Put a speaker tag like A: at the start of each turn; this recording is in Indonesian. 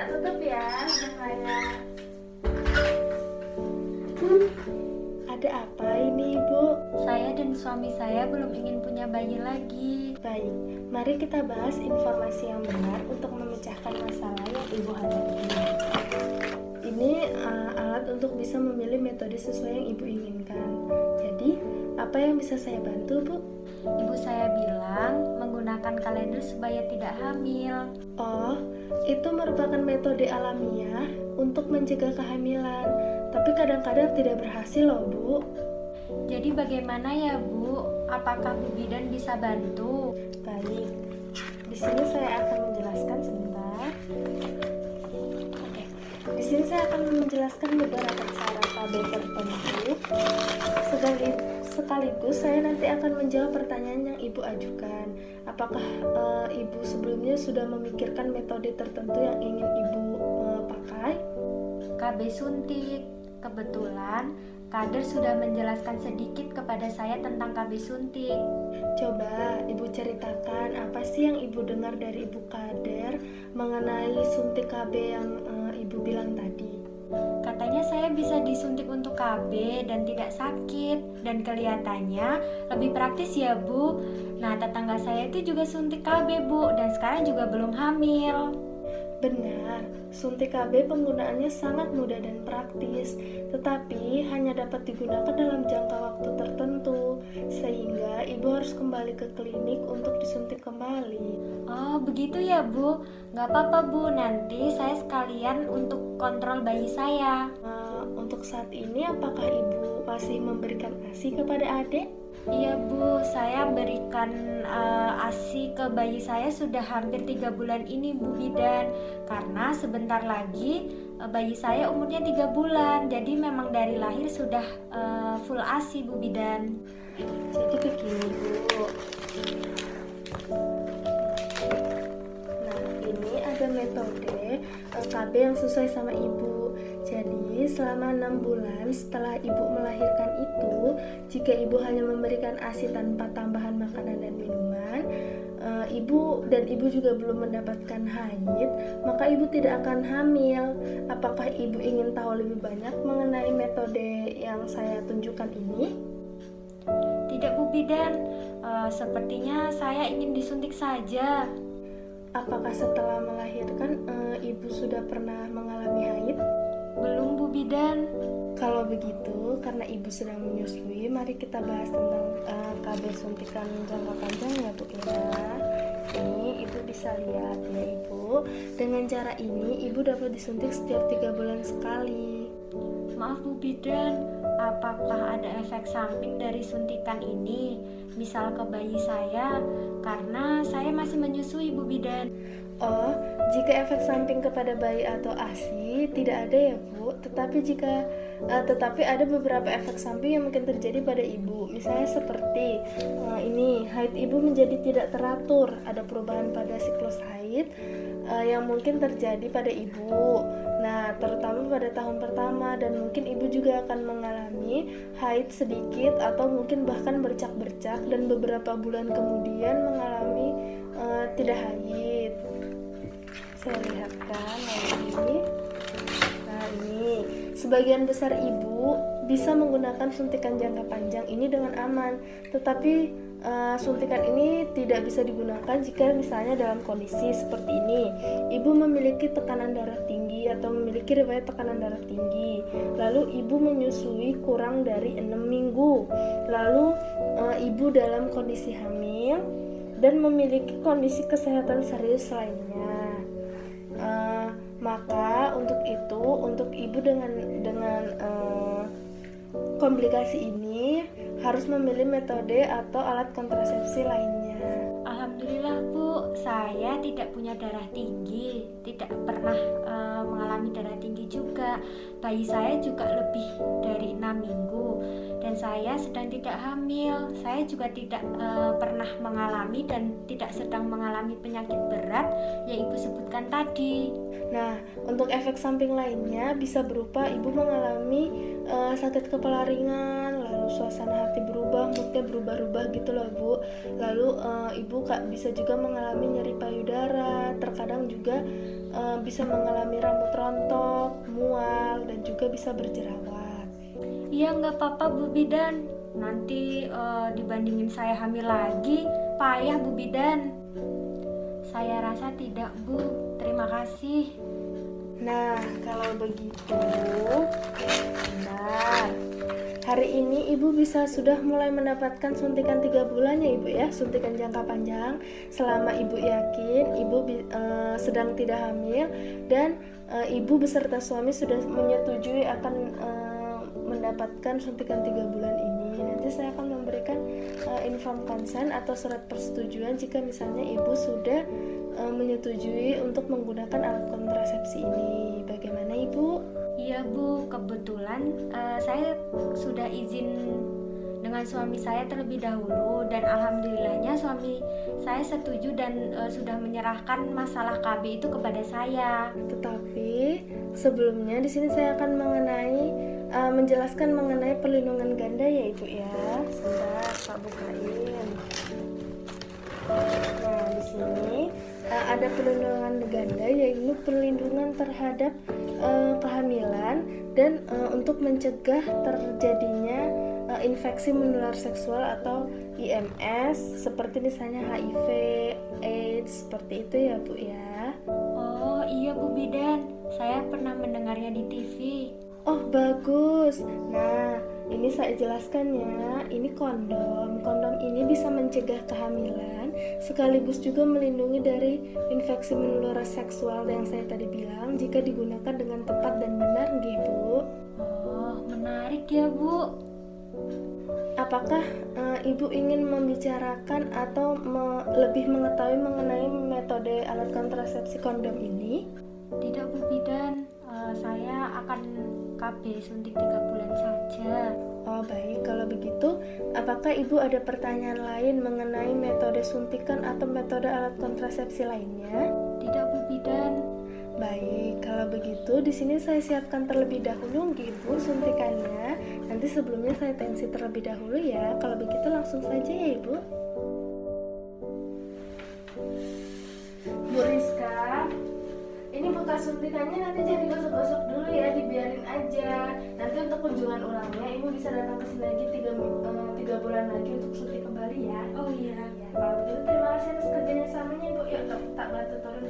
A: tak tutup ya saya.
B: Ada apa ini, Ibu?
C: Saya dan suami saya belum ingin punya bayi lagi.
B: Baik, mari kita bahas informasi yang benar untuk memecahkan masalah yang Ibu hadapi. Ini alat untuk bisa memilih metode sesuai yang Ibu inginkan. Jadi, apa yang bisa saya bantu, Bu?
C: Ibu saya bilang menggunakan kalender supaya tidak hamil.
B: Oh, itu merupakan metode alamiah untuk mencegah kehamilan, tapi kadang-kadang tidak berhasil loh, Bu.
C: Jadi bagaimana ya, Bu? Apakah Bu Bidan bisa bantu?
B: Baik, di sini saya akan menjelaskan sebentar. Oke, di sini saya akan menjelaskan beberapa cara KB tertentu. Sekaligus saya nanti akan menjawab pertanyaan yang Ibu ajukan. Apakah Ibu sebelumnya sudah memikirkan metode tertentu yang ingin Ibu pakai?
C: KB suntik. Kebetulan Kader sudah menjelaskan sedikit kepada saya tentang KB suntik.
B: Coba Ibu ceritakan apa sih yang Ibu dengar dari Ibu Kader mengenai suntik KB yang Ibu bilang tadi.
C: Katanya saya bisa disuntik untuk KB dan tidak sakit, dan kelihatannya lebih praktis ya, Bu. Nah, tetangga saya itu juga suntik KB, Bu, dan sekarang juga belum hamil.
B: Benar, suntik KB penggunaannya sangat mudah dan praktis, tetapi hanya dapat digunakan dalam jangka waktu tertentu, sehingga Ibu harus kembali ke klinik untuk disuntik kembali.
C: Oh, begitu ya, Bu. Nggak apa-apa, Bu. Nanti saya sekalian untuk kontrol bayi saya.
B: Untuk saat ini, apakah Ibu masih memberikan ASI kepada adik?
C: Iya, Bu. Saya berikan ASI ke bayi saya sudah hampir 3 bulan ini, Bu Bidan. Karena sebentar lagi bayi saya umurnya 3 bulan. Jadi memang dari lahir sudah full ASI, Bu Bidan.
B: Jadi begini, Bu. Nah, ini ada metode KB yang sesuai sama Ibu. Jadi, selama 6 bulan setelah Ibu melahirkan itu, jika Ibu hanya memberikan ASI tanpa tambahan makanan dan minuman, Ibu juga belum mendapatkan haid, maka Ibu tidak akan hamil. Apakah Ibu ingin tahu lebih banyak mengenai metode yang saya tunjukkan ini?
C: Tidak, Bu Bidan. Sepertinya saya ingin disuntik saja.
B: Apakah setelah melahirkan Ibu sudah pernah mengalami haid?
C: Belum, Bu Bidan.
B: Kalau begitu, karena Ibu sedang menyusui, mari kita bahas tentang KB suntikan jangka panjang ya, Bu ya. Ini Ibu bisa lihat ya, Ibu. Dengan cara ini, Ibu dapat disuntik setiap 3 bulan sekali.
C: Maaf, Bu Bidan, apakah ada efek samping dari suntikan ini? Misal ke bayi saya, karena saya masih menyusui, Bu Bidan.
B: Oh, jika efek samping kepada bayi atau ASI tidak ada ya, Bu. Tetapi ada beberapa efek samping yang mungkin terjadi pada Ibu. Misalnya seperti ini, haid Ibu menjadi tidak teratur. Ada perubahan pada siklus haid yang mungkin terjadi pada Ibu. Nah, terutama pada tahun pertama, dan mungkin Ibu juga akan mengalami haid sedikit atau mungkin bahkan bercak-bercak, dan beberapa bulan kemudian mengalami tidak haid. Saya lihatkan lagi. Nah, ini sebagian besar Ibu bisa menggunakan suntikan jangka panjang ini dengan aman, tetapi suntikan ini tidak bisa digunakan jika misalnya dalam kondisi seperti ini. Ibu memiliki tekanan darah tinggi atau memiliki riwayat tekanan darah tinggi, lalu Ibu menyusui kurang dari 6 minggu, lalu Ibu dalam kondisi hamil dan memiliki kondisi kesehatan serius lainnya. Maka untuk Ibu dengan komplikasi ini harus memilih metode atau alat kontrasepsi lainnya.
C: Alhamdulillah, Bu, saya tidak punya darah tinggi, tidak pernah mengalami darah tinggi juga. Bayi saya juga lebih dari 6 minggu, dan saya sedang tidak hamil. Saya juga tidak pernah mengalami dan tidak sedang mengalami penyakit berat yang Ibu sebutkan tadi.
B: Nah, untuk efek samping lainnya bisa berupa Ibu mengalami sakit kepala ringan, lalu suasana hati berubah, moodnya berubah-ubah gitu loh Bu. Lalu ibu bisa juga mengalami nyeri payudara, terkadang juga bisa mengalami rambut rontok, mual, dan juga bisa berjerawat.
C: Iya, nggak apa-apa Bu Bidan, nanti dibandingin saya hamil lagi payah Bu Bidan. Saya rasa tidak Bu, terima kasih.
B: Nah, kalau begitu, benar. Hari ini Ibu sudah mulai mendapatkan suntikan 3 bulan ya Ibu ya, suntikan jangka panjang. Selama Ibu yakin Ibu sedang tidak hamil dan Ibu beserta suami sudah menyetujui akan mendapatkan suntikan 3 bulan ini. Nanti saya akan memberikan inform consent atau surat persetujuan jika misalnya Ibu sudah menyetujui untuk menggunakan alat kontrasepsi ini. Bagaimana Ibu?
C: Iya Bu, kebetulan saya sudah izin dengan suami saya terlebih dahulu dan alhamdulillahnya suami saya setuju dan sudah menyerahkan masalah KB itu kepada saya.
B: Tetapi sebelumnya di sini saya akan menjelaskan mengenai perlindungan ganda ya Ibu ya. Sebentar Pak bukain. Nah, di sini ada perlindungan ganda, yaitu perlindungan terhadap kehamilan dan untuk mencegah terjadinya infeksi menular seksual atau IMS seperti misalnya HIV, AIDS, seperti itu ya Bu ya.
C: Oh iya Bu Bidan, saya pernah mendengarnya di TV.
B: Oh bagus. Nah, ini saya jelaskan ya. Ini kondom. Kondom ini bisa mencegah kehamilan sekaligus juga melindungi dari infeksi menular seksual yang saya tadi bilang jika digunakan dengan tepat dan benar, nggih Bu.
C: Oh, menarik ya Bu.
B: Apakah Ibu ingin membicarakan atau lebih mengetahui mengenai metode alat kontrasepsi kondom ini?
C: Tidak Bu Bidan, saya akan KB suntik 3 bulan saja.
B: Oh baik, kalau begitu apakah Ibu ada pertanyaan lain mengenai metode suntikan atau metode alat kontrasepsi lainnya?
C: Tidak Bu Bidan.
B: Baik, kalau begitu di sini saya siapkan terlebih dahulu nggih Bu suntikannya. Nanti sebelumnya saya tensi terlebih dahulu ya. Kalau begitu langsung saja ya Ibu. Bu Rizka, ini bekas suntikannya nanti jangan digosok-gosok dulu ya, dibiarin aja. Nanti untuk kunjungan ulangnya Ibu bisa datang ke sini lagi 3 bulan lagi untuk suntik kembali ya.
C: Oh iya.
B: Ya, kalau begitu terima kasih atas kerjanya samanya Ibu. Yuk tak bantu turun.